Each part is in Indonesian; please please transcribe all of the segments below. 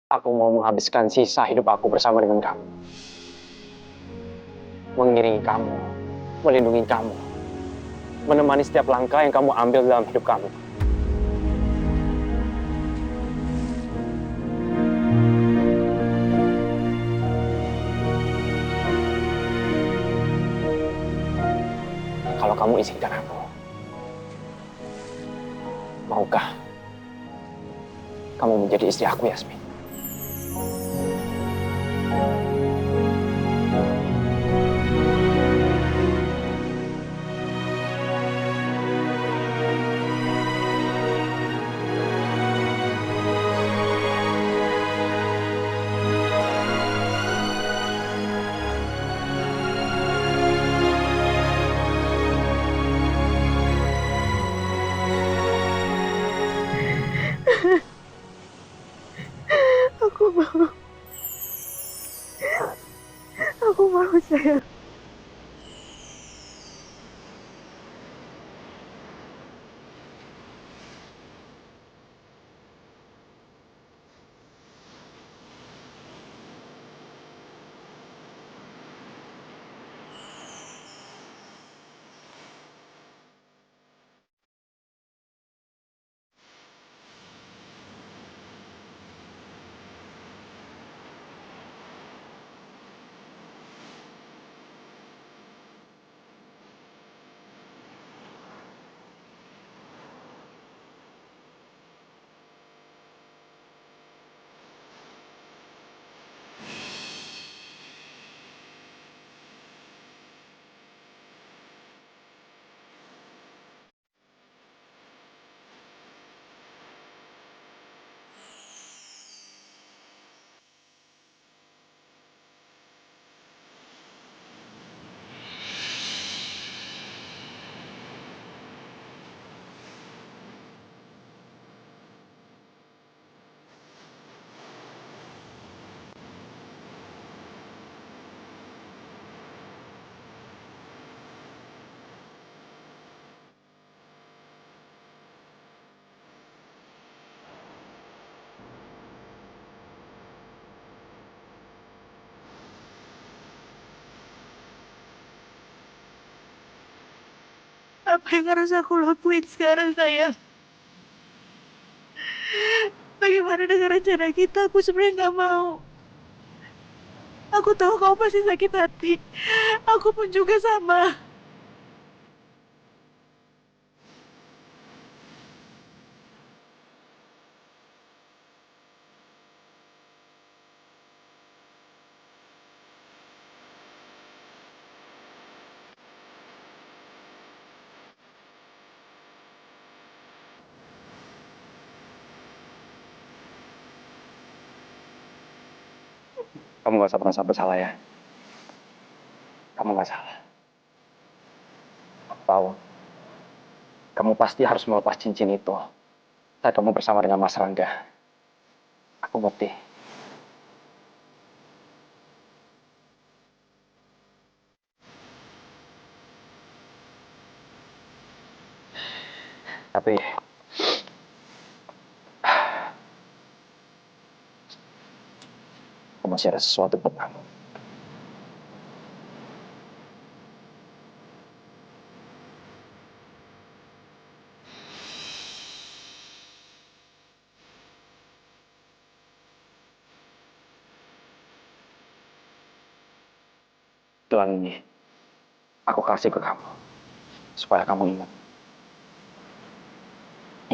Aku mau menghabiskan sisa hidup aku bersama dengan kamu. Mengiringi kamu, melindungi kamu, menemani setiap langkah yang kamu ambil dalam hidup kamu. Kalau kamu izinkan aku, maukah kamu menjadi istri aku, Yasmin? Aku mau, aku mau sayang. Apa yang harus aku lakuin sekarang, sayang? Bagaimana dengan rencana kita? Aku sebenarnya nggak mau. Aku tahu kau pasti sakit hati. Aku pun juga sama. Kamu gak usah merasa bersalah ya. Kamu gak salah. Aku tahu, kamu pasti harus melepas cincin itu saat kamu bersama dengan Mas Rangga. Aku ngerti. Tapi aku masih ada sesuatu buat kamu. Gelang ini aku kasih ke kamu supaya kamu ingat.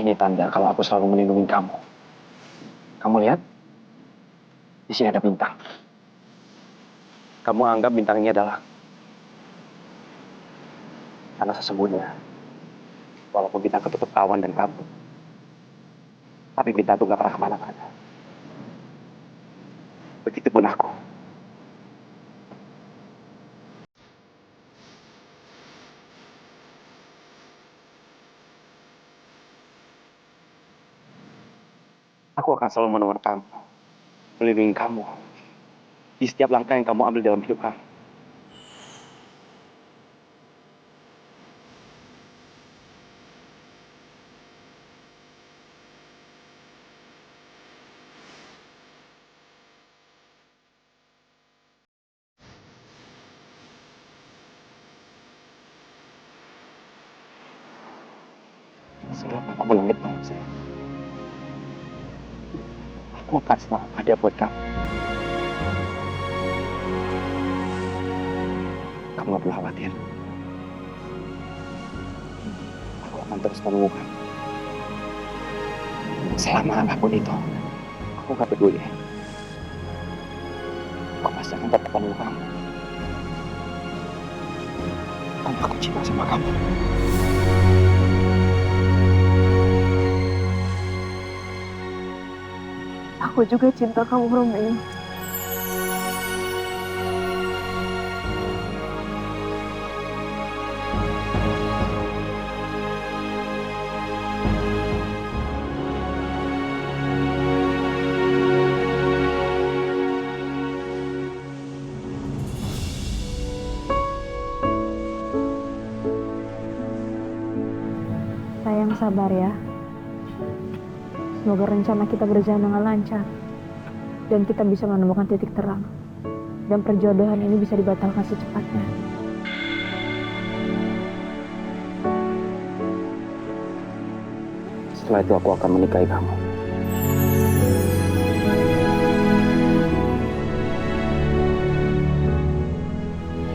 Ini tanda kalau aku selalu melindungi kamu. Kamu lihat, di sini ada bintang. Kamu anggap bintang ini adalah karena sesungguhnya, walaupun bintang ketutup awan dan kabut, tapi bintang itu gak pernah kemana-mana. Begitupun aku. Aku akan selalu menemani kamu, melindungi kamu di setiap langkah yang kamu ambil dalam hidup kamu. Selama kamu langit mau saya, aku akan selalu ada buat kamu. Kamu gak perlu khawatir. Aku akan terus menunggu kamu. Selama apapun itu, aku gak peduli. Aku pasti akan tetap menunggu kamu. Karena aku cinta sama kamu. Aku juga cinta kamu, Romeo. Sayang, sabar ya. Semoga rencana kita berjalan dengan lancar dan kita bisa menemukan titik terang dan perjodohan ini bisa dibatalkan secepatnya. Setelah itu aku akan menikahi kamu.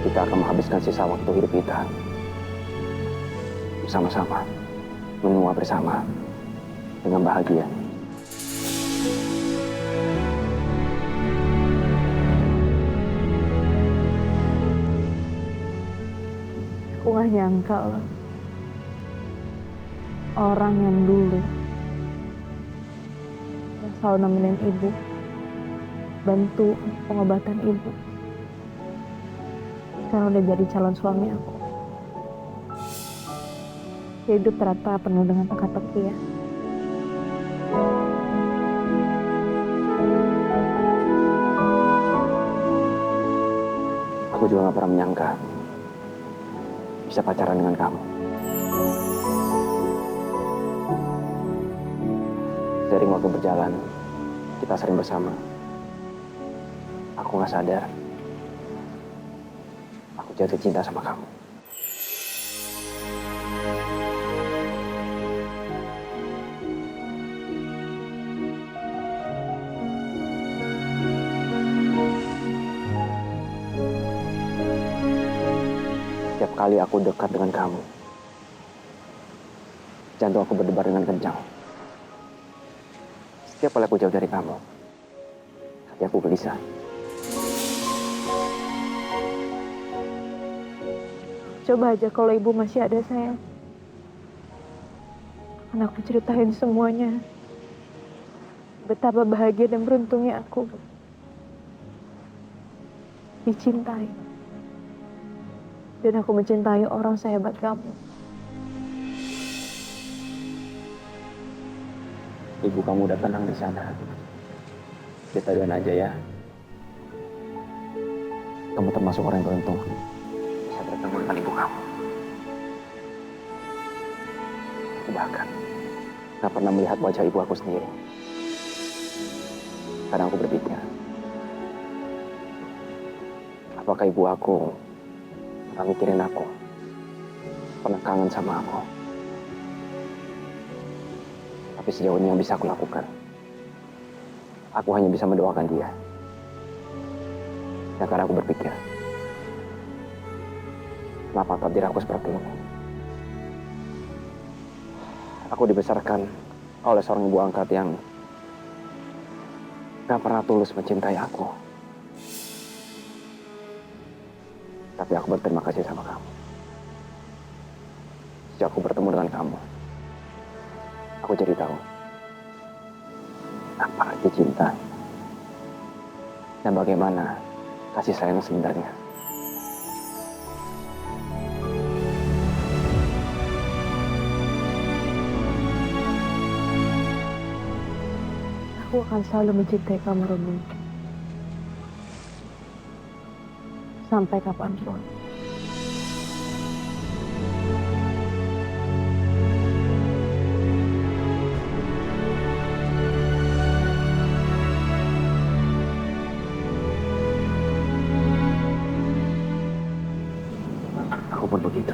Kita akan menghabiskan sisa waktu hidup kita bersama-sama, menua bersama dengan bahagia. Aku gak nyangka loh, orang yang dulu yang selalu nemenin ibu, bantu pengobatan ibu, sekarang udah jadi calon suami aku. Hidup ternyata penuh dengan teka-teki ya. Aku juga gak pernah menyangka bisa pacaran dengan kamu. Seiring waktu berjalan, kita sering bersama. Aku gak sadar, aku jatuh cinta sama kamu. Setiap kali aku dekat dengan kamu, jantung aku berdebar dengan kencang. Setiap kali aku jauh dari kamu, hati aku gelisah. Coba aja kalau ibu masih ada, sayang. Akan aku ceritain semuanya. Betapa bahagia dan beruntungnya aku dicintai. Dan aku mencintai orang sehebat kamu. Ibu kamu udah tenang di sana. Kita doain aja ya. Kamu termasuk orang yang beruntung bisa bertemu dengan ibu kamu. Aku bahkan gak pernah melihat wajah ibu aku sendiri. Kadang aku berpikir, apakah ibu aku pernah mikirin aku, pernah kangen sama aku. Tapi sejauh ini yang bisa aku lakukan, aku hanya bisa mendoakan dia. Dan kadang aku berpikir, kenapa takdir aku seperti ini? Aku dibesarkan oleh seorang ibu angkat yang gak pernah tulus mencintai aku. Tapi aku berterima kasih sama kamu. Sejak aku bertemu dengan kamu, aku jadi tahu apa arti cinta dan bagaimana kasih sayang sebenarnya. Aku akan selalu mencintai kamu, Romeo. Sampai kapanpun. Aku pun begitu.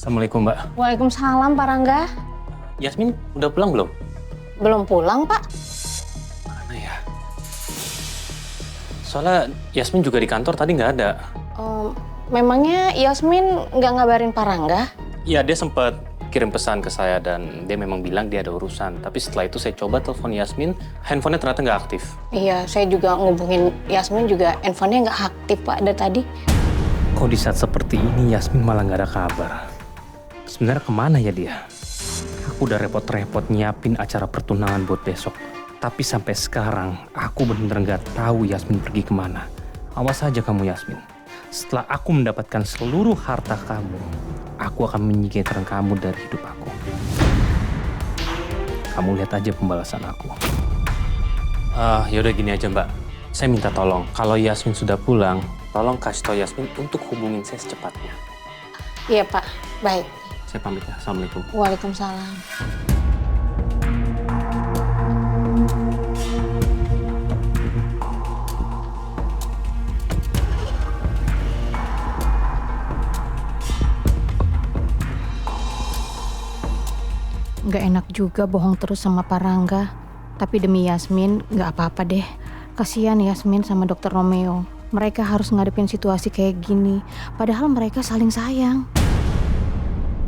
Assalamualaikum, Mbak. Waalaikumsalam, Pak Rangga. Yasmin udah pulang belum? Belum pulang, Pak? Mana ya? Soalnya Yasmin juga di kantor tadi nggak ada. Memangnya Yasmin nggak ngabarin Pak Rangga? Iya, dia sempat kirim pesan ke saya dan dia memang bilang dia ada urusan. Tapi setelah itu saya coba telepon Yasmin, handphonenya ternyata nggak aktif. Iya, saya juga ngubungin Yasmin juga handphonenya nggak aktif, Pak, dari tadi. Kok di saat seperti ini Yasmin malah nggak ada kabar? Sebenarnya kemana ya dia? Aku udah repot-repot nyiapin acara pertunangan buat besok. Tapi sampai sekarang aku bener-bener nggak tahu Yasmin pergi kemana. Awas aja kamu Yasmin. Setelah aku mendapatkan seluruh harta kamu, aku akan menyingkirkan kamu dari hidup aku. Kamu lihat aja pembalasan aku. Yaudah gini aja Mbak. Saya minta tolong, kalau Yasmin sudah pulang, tolong kasih tau Yasmin untuk hubungin saya secepatnya. Iya, Pak. Baik. Saya pamit ya. Assalamualaikum. Waalaikumsalam. Nggak enak juga bohong terus sama Pak Rangga. Tapi demi Yasmin, nggak apa-apa deh. Kasihan Yasmin sama Dokter Romeo. Mereka harus ngadepin situasi kayak gini. Padahal mereka saling sayang.